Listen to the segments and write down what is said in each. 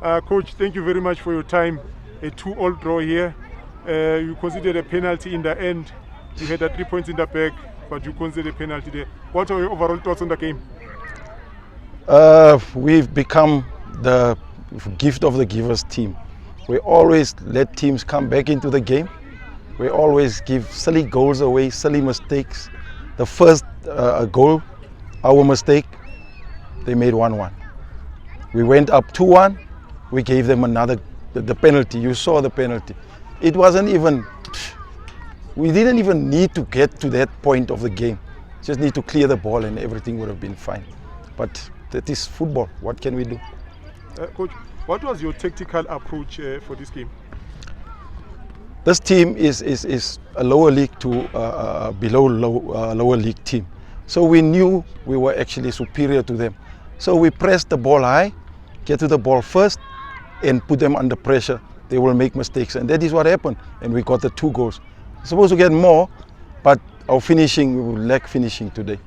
Coach, thank you very much for your time. A 2-all draw here. You considered a penalty in the end. You had 3 points in the back, but you considered a penalty there. What are your overall thoughts on the game? We've become the gift of the givers team. We always let teams come back into the game. We always give silly goals away, silly mistakes. The first goal, our mistake, they made 1-1. We went up 2-1. We gave them the penalty. You saw the penalty. It wasn't even, we didn't even need to get to that point of the game. Just need to clear the ball and everything would have been fine. But that is football. What can we do? Coach, what was your tactical approach for this game? This team is a lower league to lower league team. So we knew we were actually superior to them. So we pressed the ball high, get to the ball first, and put them under pressure. They will make mistakes, and that is what happened. And we got the 2 goals. We're supposed to get more, but our finishing, we will lack finishing today.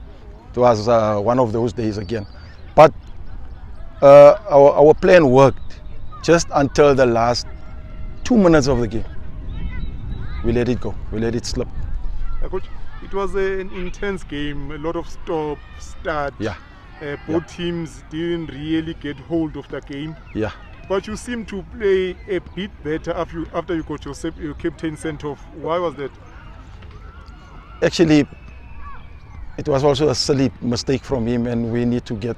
It was one of those days again. But our plan worked just until the last 2 minutes of the game. We let it go. We let it slip. Coach, it was an intense game, a lot of stop, start. Yeah. Both teams didn't really get hold of the game. Yeah. But you seem to play a bit better after you got your captain sent off. Why was that? Actually, it was also a silly mistake from him, and we need to get,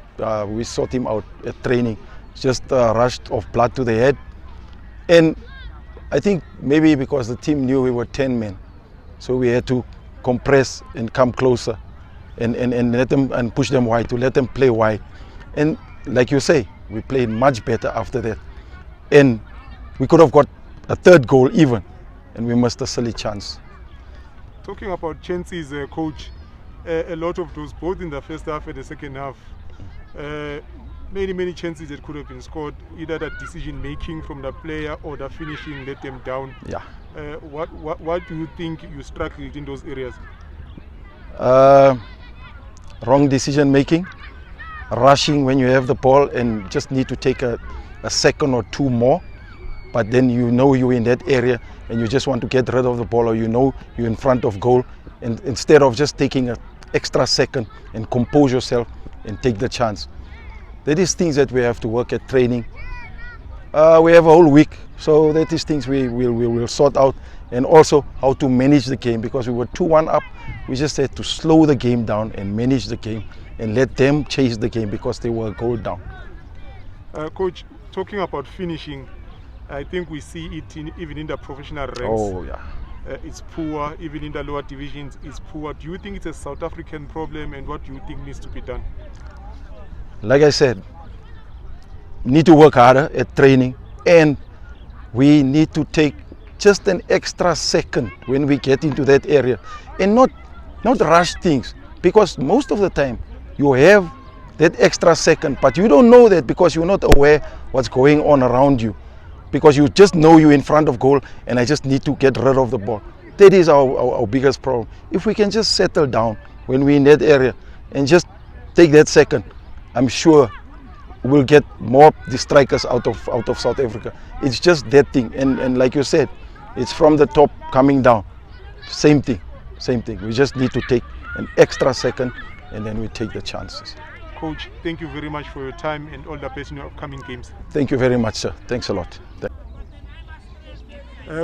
we sought him out at training. Just a rush of blood to the head. And I think maybe because the team knew we were 10 men, so we had to compress and come closer and let them and push them wide, to let them play wide. And like you say, we played much better after that. And we could have got a 3rd goal even, and we missed a silly chance. Talking about chances, Coach, a lot of those, both in the first half and the second half, many chances that could have been scored. Either the decision making from the player or the finishing let them down. Yeah. What do you think you struggled in those areas? Wrong decision making, rushing when you have the ball and just need to take a second or 2 more, but then you know you're in that area and you just want to get rid of the ball, or you know you're in front of goal, and instead of just taking an extra second and compose yourself and take the chance. That is things that we have to work at training. We have a whole week, so that is things we will sort out, and also how to manage the game, because we were 2-1 up. We just had to slow the game down and manage the game and let them chase the game because they were a goal down. Coach, talking about finishing, I think we see it even in the professional ranks. Oh yeah. It's poor, even in the lower divisions it's poor. Do you think it's a South African problem, and what do you think needs to be done? Like I said, we need to work harder at training, and we need to take just an extra second when we get into that area and not rush things, because most of the time you have that extra second, but you don't know that because you're not aware what's going on around you, because you just know you're in front of goal and I just need to get rid of the ball. That is our biggest problem. If we can just settle down when we're in that area and just take that second, I'm sure we'll get more the strikers out of South Africa. It's just that thing, and like you said, it's from the top coming down. Same thing. We just need to take an extra second, and then we take the chances. Coach, thank you very much for your time and all the best in your upcoming games. Thank you very much, sir. Thanks a lot.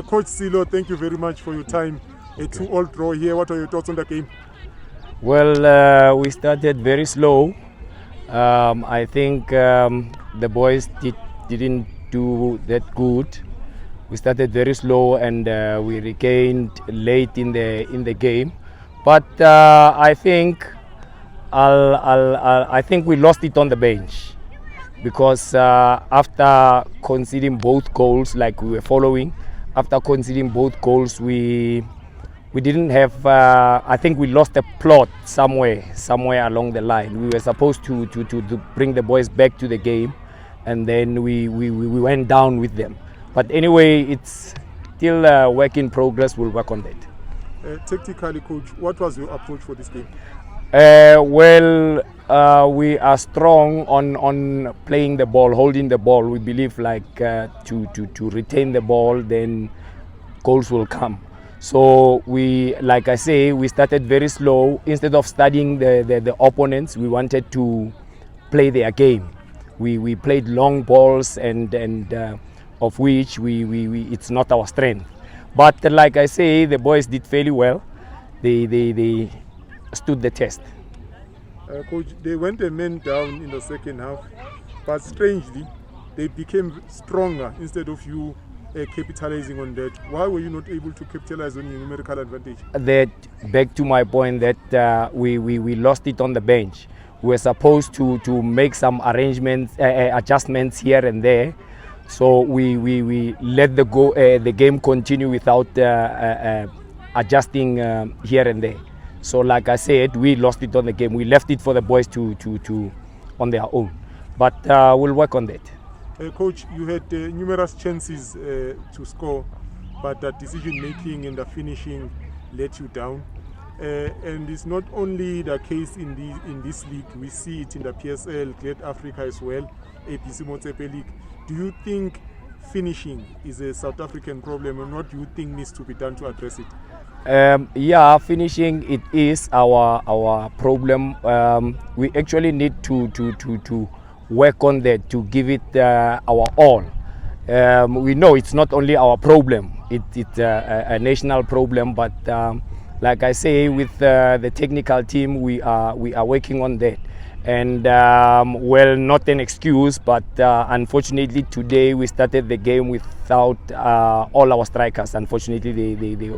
Coach Sello, thank you very much for your time. A 2-all draw here. What are your thoughts on the game? Well, we started very slow. I think the boys didn't do that good. We started very slow and we regained late in the game. But I think we lost it on the bench, because after conceding both goals, like we were following, after conceding both goals, we didn't have. I think we lost a plot somewhere along the line. We were supposed to bring the boys back to the game, and then we went down with them. But anyway, it's still a work in progress. We'll work on that. Tactically, coach, what was your approach for this game? We are strong on playing the ball, holding the ball. We believe like to retain the ball, then goals will come. So we, like I say, we started very slow. Instead of studying the opponents, we wanted to play their game. We played long balls and of which it's not our strength. But like I say, the boys did fairly well. They stood the test. Coach, they went a man down in the second half, but strangely, they became stronger instead of you capitalizing on that. Why were you not able to capitalize on your numerical advantage? That back to my point that we lost it on the bench. We were supposed to make some arrangements, adjustments here and there. So we let the game continue without adjusting here and there. So like I said, we lost it on the game. We left it for the boys to on their own. But we'll work on that. Coach, you had numerous chances to score, but the decision making and the finishing let you down. And it's not only the case in this league. We see it in the PSL, Great Africa as well, APC Motsepe League. Do you think finishing is a South African problem, and what do you think needs to be done to address it? Yeah, finishing it is our problem. We actually need to work on that, to give it our all. We know it's not only our problem; it's a national problem. But like I say, with the technical team, we are working on that. And well, not an excuse, but unfortunately today we started the game without all our strikers. Unfortunately, they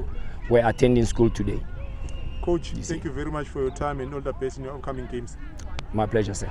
were attending school today. Coach, thank you very much for your time and all the best in your upcoming games. My pleasure, sir.